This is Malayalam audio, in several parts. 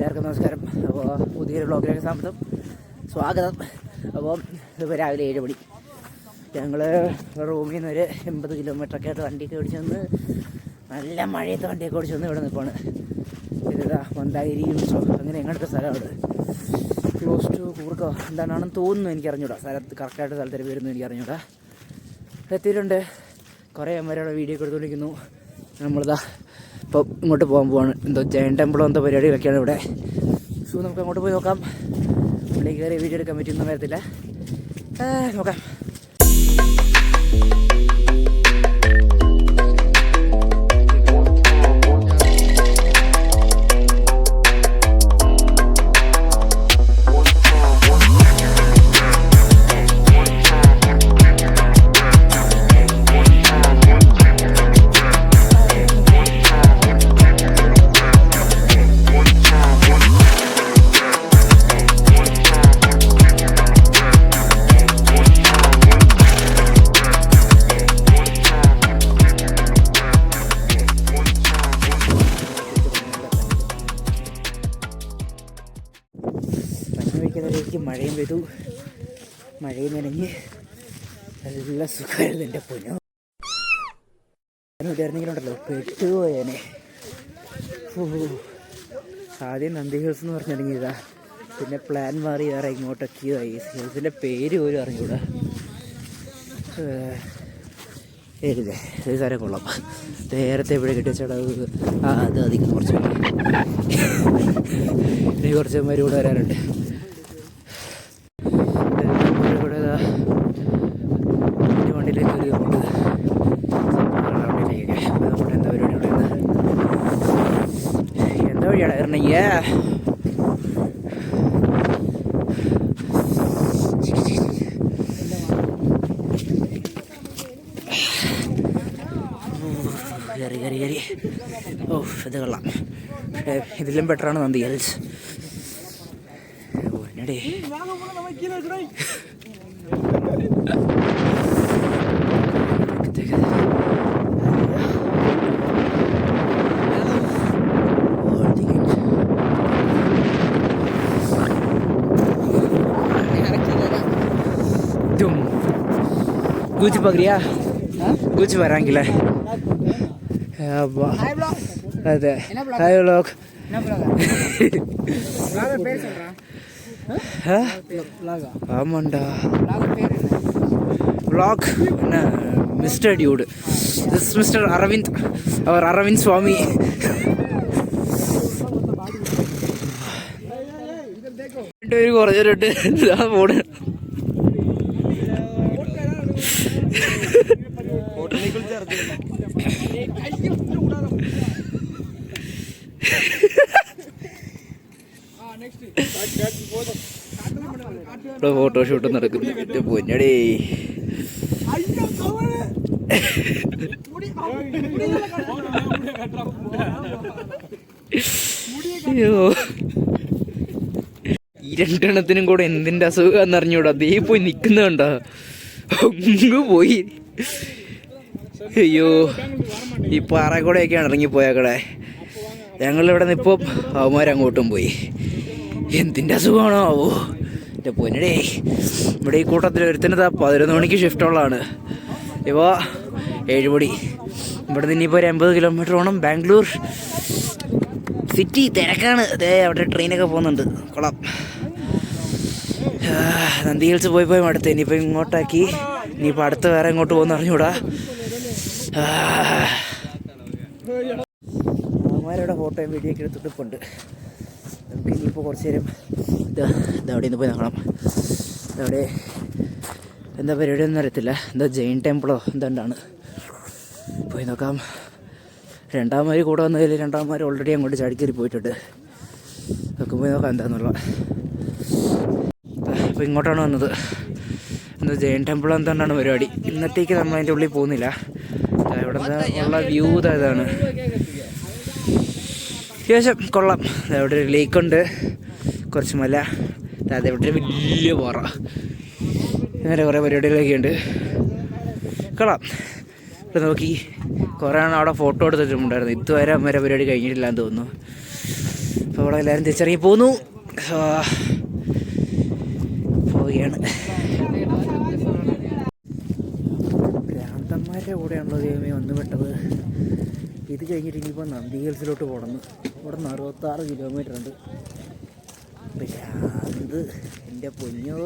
എല്ലാവർക്കും നമസ്കാരം. അപ്പോൾ പുതിയൊരു വ്ളോഗിലേക്ക് സ്വാഗതം. അപ്പോൾ ഇതിപ്പോൾ രാവിലെ 7 മണി. ഞങ്ങൾ റൂമിൽ നിന്ന് ഒരു 80 കിലോമീറ്ററൊക്കെ ആയിട്ട് വണ്ടിയൊക്കെ ഓടിച്ച് വന്ന് നല്ല മഴയത്ത് വണ്ടിയൊക്കെ ഓടിച്ച് വന്ന് ഇവിടെ നിൽപ്പാണ്. ഇതാ മന്ദാഗിരി അങ്ങനെ എങ്ങനത്തെ സ്ഥലമാണ്. ക്ലോസ് ടു കൂർക്കോ എന്താണെന്ന് തോന്നുന്നു, എനിക്കറിഞ്ഞൂടാ. കറക്റ്റായിട്ട് സ്ഥലത്തിൻ്റെ പേരൊന്നും എനിക്കറിഞ്ഞൂടാ. എത്തിയിട്ടുണ്ട്. കുറേ അമ്മമാരുടെ വീഡിയോ ഒക്കെ എടുത്തുകൊണ്ടിരിക്കുന്നു. നമ്മളിതാ ഇപ്പോൾ ഇങ്ങോട്ട് പോകാൻ പോവാണ്. എന്തോ ജയൻ ടെമ്പിളോ എന്തോ പരിപാടികളൊക്കെയാണ് ഇവിടെ. സോ നമുക്ക് അങ്ങോട്ട് പോയി നോക്കാം. ഇവിടെ കയറി വീഡിയോ എടുക്കാൻ പറ്റുമെന്ന് വരത്തില്ല. നോക്കാം. മഴയും പെയ്തു, മഴയും നനഞ്ഞ് നല്ല സുഖമായിരുന്നു. എൻ്റെ പൊന്നോ, ഇതായിരുന്നെങ്കിലുണ്ടല്ലോ പെട്ടുപോയേനെ. ആദ്യം നന്ദി ഹിൽസ് എന്ന് പറഞ്ഞിറങ്ങിയതാ, പിന്നെ പ്ലാൻ മാറി വേറെ ഇങ്ങോട്ടൊക്കെയോ ആയി. ഹിൽസിൻ്റെ പേര് പോലും അറിഞ്ഞൂടാ. ഏരില്ലേ ഇത് സാരം കൊള്ളാം. നേരത്തെ ഇവിടെ കിട്ടിയ അത് അധികം കുറച്ച് ഇനി കുറച്ചന്മാർ കൂടെ വരാനുണ്ട്. വണ്ടിയിലേക്ക് ഒരു എന്താ പരിപാടി ഇവിടെ എന്താ വഴിയാണ് ഇറങ്ങിയ കയറി. ഓ ഇത് കൊള്ളാം. ഇതിലും ബെറ്ററാണ് നന്ദി ഹിൽസ്. എന്നടേ कुछ पकड़िया कुछ वरांगिला अदे हाय व्लॉग ஆமாண்டா vlog mister dude this mister Arvind और अरविंद स्वामी. കുറഞ്ഞിട്ട് പോണ്. ഫോട്ടോഷൂട്ട് നടക്കുന്നു. പൊന്നടേ ഈ രണ്ടെണ്ണത്തിനും കൂടെ എന്തിൻ്റെ അസുഖം അറിഞ്ഞൂടാ. ദേ പോയി നിൽക്കുന്നുണ്ടോ, അങ്ങ് പോയി. അയ്യോ, ഈ പാറക്കൂടെയൊക്കെയാണ് ഇറങ്ങിപ്പോയാക്കടെ. ഞങ്ങളിവിടെ നിന്നിപ്പോൾ അവന്മാരങ്ങോട്ടും പോയി. എന്തിൻ്റെ അസുഖമാണോ ആവോ എൻ്റെ പൊന്നടേ. ഇവിടെ ഈ കൂട്ടത്തിൽ ഒരുത്തനത് 11 മണിക്ക് ഷിഫ്റ്റുള്ളതാണ്. ഇപ്പോൾ 7 മണി. ഇവിടെ നിന്ന് ഇനിയിപ്പോൾ ഒരു 80 കിലോമീറ്റർ വേണം ബാംഗ്ലൂർ സിറ്റി. തിരക്കാണ്. അതേ അവിടെ ട്രെയിനൊക്കെ പോകുന്നുണ്ട്. കൊള്ളാം. നന്ദി ഹിൽസ് പോയി അടുത്ത് ഇനിയിപ്പോൾ ഇങ്ങോട്ടാക്കി. ഇനിയിപ്പോൾ അടുത്ത് വേറെ ഇങ്ങോട്ട് പോകുന്ന അറിഞ്ഞൂടാ. അവന്മാരുടെ ഫോട്ടോയും വീഡിയോ ഒക്കെ എടുത്തിട്ടുണ്ട്. നമുക്ക് ഇനിയിപ്പോൾ കുറച്ച് നേരം ഇതവിടെ നിന്ന് പോയി നോക്കണം. ഇതവിടെ എന്താ പരിപാടിയൊന്നും അറിയത്തില്ല. എന്താ ജെയിൻ ടെമ്പിളോ എന്താണ്ടാണ്. പോയി നോക്കാം. രണ്ടാമത് കൂടെ വന്നതിൽ രണ്ടാമത് ഓൾറെഡി അങ്ങോട്ട് ചാടിക്കയറി പോയിട്ടുണ്ട്. നമുക്ക് പോയി നോക്കാം എന്താണെന്നുള്ള. അപ്പോൾ ഇങ്ങോട്ടാണ് വന്നത്. എന്താ ജെയിൻ ടെമ്പിൾ എന്താണ്ടാണ് പരിപാടി. ഇന്നത്തേക്ക് നമ്മൾ അതിൻ്റെ ഉള്ളിൽ പോകുന്നില്ല. ഇവിടെ ഉള്ള വ്യൂ ഇതാണ്. അത്യാവശ്യം കൊള്ളാം. അവിടെ ഒരു ലേക്കുണ്ട്, കുറച്ച് മല, അതേവിടെ ഒരു വലിയ പാറ, അങ്ങനെ കുറേ പരിപാടികളൊക്കെ ഉണ്ട്. കൊള്ളാം. ഇവിടെ നോക്കി കുറേ അവിടെ ഫോട്ടോ എടുത്തിട്ടുണ്ടായിരുന്നു. ഇതുവരെ വരെ പരിപാടി കഴിഞ്ഞിട്ടില്ല എന്ന് തോന്നുന്നു. അവിടെ എല്ലാവരും തിരിച്ചറിയി പോന്നു. പോവുകയാണ്. ഭ്രാന്തന്മാരുടെ കൂടെയാണല്ലോ ദൈവമേ വന്നു പെട്ടത്. ഇത് കഴിഞ്ഞിട്ട് ഇനിയിപ്പോൾ നന്ദി ഹിൽസിലോട്ട് പോകണം. ഇവിടെ നിന്ന് 66 കിലോമീറ്റർ ഉണ്ട്. ഭ്രാന്ത് എൻ്റെ പൊന്നോ.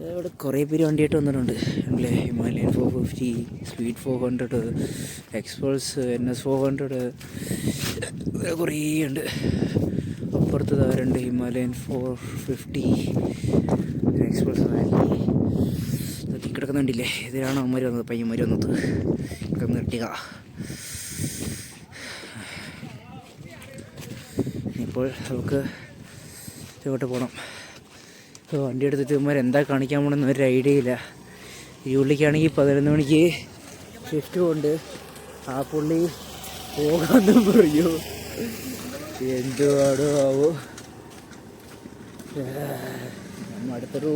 ഇവിടെ കുറേ പേര് വണ്ടിയായിട്ട് വന്നിട്ടുണ്ട് അല്ലേ. ഹിമാലയൻ 450, സ്പീഡ് 400, എക്സ്പൾസ് NS 400 കുറേ ഉണ്ട്. അപ്പുറത്ത് താരുണ്ട് ഹിമാലയൻ 450, എക്സ്പൾസ് ഇതൊക്കെ കിടക്കുന്നുണ്ടില്ലേ. ഇതിലാണ് അമ്മമാർ വന്നത്, പയ്യന്മാർ വന്നത്. നിർത്തിക. ഇപ്പോൾ നമുക്ക് ഇങ്ങോട്ട് പോകണം. വണ്ടി എടുത്തിട്ട് ഇവന്മാർ എന്താ കാണിക്കാൻ പോകണമെന്ന് ഒരു ഐഡിയ ഇല്ല. ഈ പുള്ളിക്കാണെങ്കിൽ 11 മണിക്ക് ഷിഫ്റ്റ് കൊണ്ട് ആ പുള്ളി പോകാമെന്നും പറയൂ. എന്തുവാടോ ആവോ. അടുത്തൊരു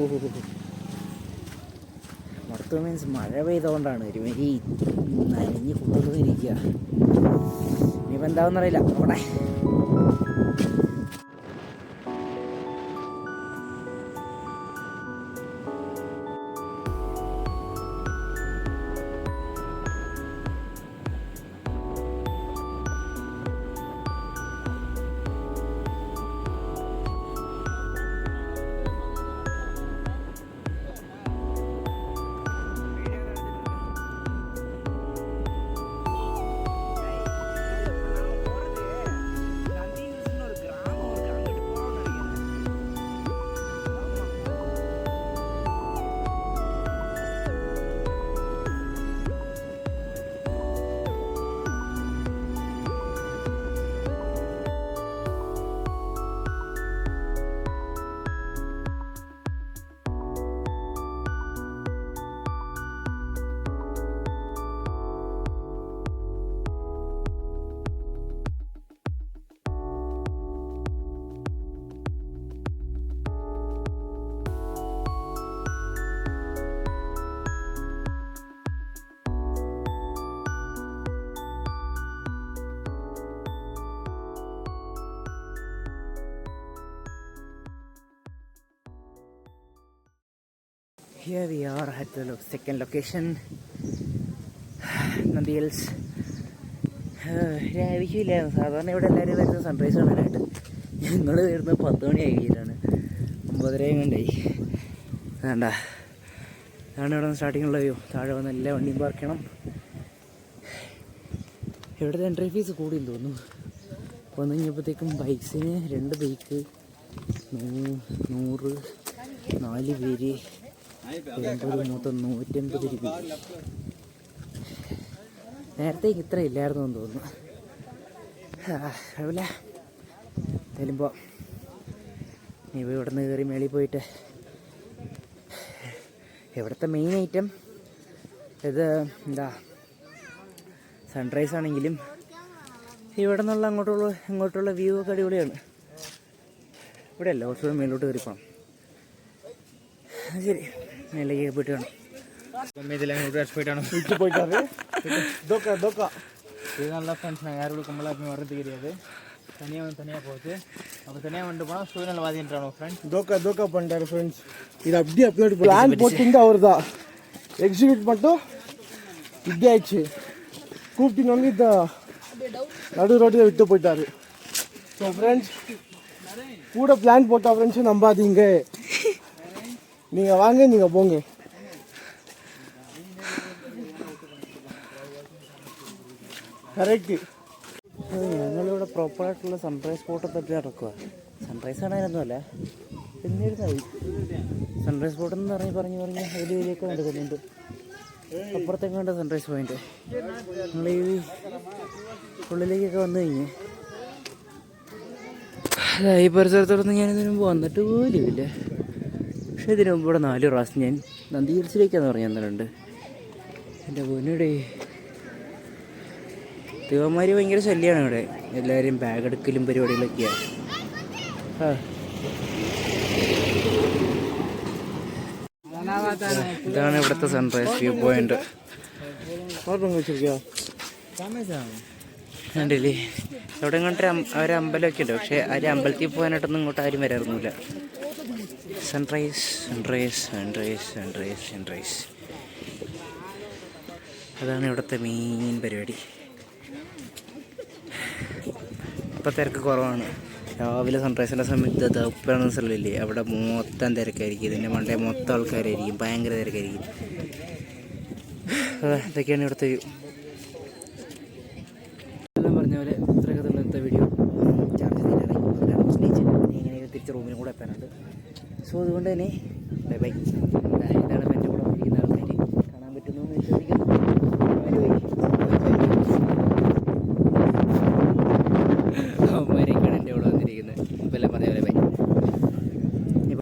അടുത്ത മീൻസ് മഴ പെയ്തുകൊണ്ടാണ് ഒരുമാതിരി നനഞ്ഞ് കൊണ്ടുവന്നിരിക്കുക. ഇനിയിപ്പോൾ എന്താണെന്നറിയില്ല. അവിടെ here we are at the second location, Nandi Hills. ആവശ്യമില്ലായിരുന്നു. സാധാരണ ഇവിടെ എല്ലാവരും വരുന്നത് സൺറൈസ് കാണാനായിട്ട്. ഞങ്ങൾ വരുന്നത് 10 മണി ആയിട്ടാണ്. 9:30 കണ്ടായി. വേണ്ട, അതാണ് ഇവിടെ നിന്ന് സ്റ്റാർട്ടിങ്ങുള്ള വ്യൂ. താഴെ വന്ന് എല്ലാ വണ്ടിയും പാർക്ക് ചെയ്യണം. ഇവിടുത്തെ എൻട്രി ഫീസ് കൂടിയെന്ന് തോന്നുന്നു. വന്നു കഴിഞ്ഞപ്പോഴത്തേക്കും ബൈക്സിന് 2 ബൈക്ക് 100, 4 പേര് 80, മൊത്തം 180 രൂപ. നേരത്തേക്ക് ഇത്ര ഇല്ലായിരുന്നു എന്ന് തോന്നുന്നു. കുഴപ്പമില്ല. ചെല്ലുമ്പോൾ ഇവ ഇവിടെ നിന്ന് കയറി മേളിൽ പോയിട്ട് ഇവിടുത്തെ മെയിൻ ഐറ്റം ഇത് എന്താ സൺറൈസ് ആണെങ്കിലും ഇവിടെ നിന്നുള്ള അങ്ങോട്ടുള്ള വ്യൂ ഒക്കെ അടിപൊളിയാണ്. ഇവിടെ അല്ല, കുറച്ചുകൂടെ മേലോട്ട് കയറിപ്പോണം. ശരി, മേലേക്ക് പോയിട്ട് വേണം. இது நல்லா ஃப்ரெண்ட்ஸ், நாங்கள் யாரோட கும்பலாக எப்பவுமே வர்றது கிடையாது. தனியாக போகுது. அப்போ தனியாக வந்துட்டு போனால் சூழ்நிலைவாதின்றானோ ஃப்ரெண்ட்ஸ். தோக்கா பண்ணிட்டாரு ஃப்ரெண்ட்ஸ். இது அப்படியே அப்லோட் பிளான் போட்டு அவர் தான் எக்ஸிக்யூட் மட்டும் இப்படி ஆயிடுச்சு. கூப்பிட்டு வந்து இந்த நடு ரோட்டில் விட்டு போயிட்டாரு. ஸோ ஃப்ரெண்ட்ஸ், கூட பிளான் போட்டா ஃப்ரெண்ட்ஸும் நம்பாதீங்க. நீங்கள் வாங்க, நீங்கள் போங்க. കറക്റ്റ്. ഞങ്ങളിവിടെ പ്രോപ്പറായിട്ടുള്ള സൺറൈസ് സ്പോട്ട് തപ്പി നടക്കുക. സൺറൈസ് കാണാനൊന്നുമല്ല, എന്നിരുന്നായി സൺറൈസ് സ്പോട്ട് എന്ന് പറഞ്ഞ് വലിയൊക്കെ നടക്കുന്നുണ്ട്. അപ്പുറത്തേക്ക് വേണ്ട സൺറൈസ് പോയിന്റ്. നമ്മൾ ഈ ഉള്ളിലേക്കൊക്കെ വന്നു കഴിഞ്ഞ് ഈ പരിസരത്തോടൊന്നും ഞാനിതിനു മുമ്പ് വന്നിട്ട് പോലുമില്ല. പക്ഷേ ഇതിനു മുമ്പ് ഇവിടെ 4 പ്രാവശ്യം ഞാൻ നന്ദി ഹിൽസിലേക്കാന്ന് പറഞ്ഞു തന്നിട്ടുണ്ട്. എൻ്റെ പൊന്നൂടെ, തിവന്മാർ ഭയങ്കര ശല്യമാണ് ഇവിടെ. എല്ലാവരും ബാഗ് എടുക്കലും പരിപാടികളൊക്കെയാണ്. ഇതാണ് ഇവിടുത്തെ സൺറൈസ് വ്യൂ പോയിന്റ്. കണ്ടില്ലേ അവിടെ ഇങ്ങോട്ട് ഒരു അമ്പലമൊക്കെ ഉണ്ട്. പക്ഷേ ആ ഒരു അമ്പലത്തിൽ പോകാനായിട്ടൊന്നും ഇങ്ങോട്ട് ആരും വരാറൊന്നുമില്ല. Sunrise sunrise sunrise sunrise sunrise അതാണ് ഇവിടുത്തെ മെയിൻ പരിപാടി. ഇപ്പം തിരക്ക് കുറവാണ്. രാവിലെ സൺറൈസിൻ്റെ സമയത്ത് അത് ഉപ്പുന്ന സ്ഥലമില്ലേ, അവിടെ മൊത്തം തിരക്കായിരിക്കും. ഇതിൻ്റെ മണ്ടേ മൊത്തം ആൾക്കാരായിരിക്കും, ഭയങ്കര തിരക്കായിരിക്കും. ഇതൊക്കെയാണ് ഇവിടുത്തെ വ്യൂ. എല്ലാം പറഞ്ഞ പോലെ ഇത്രയൊക്കെ തന്നെ ഇന്നത്തെ വീഡിയോ. ചാർജ് തീരാറായി, സ്നേഹിച്ച് ഇനി എങ്ങനെയും തിരിച്ച് റൂമിനും കൂടെ എത്താനുണ്ട്. സോ അതുകൊണ്ട് തന്നെ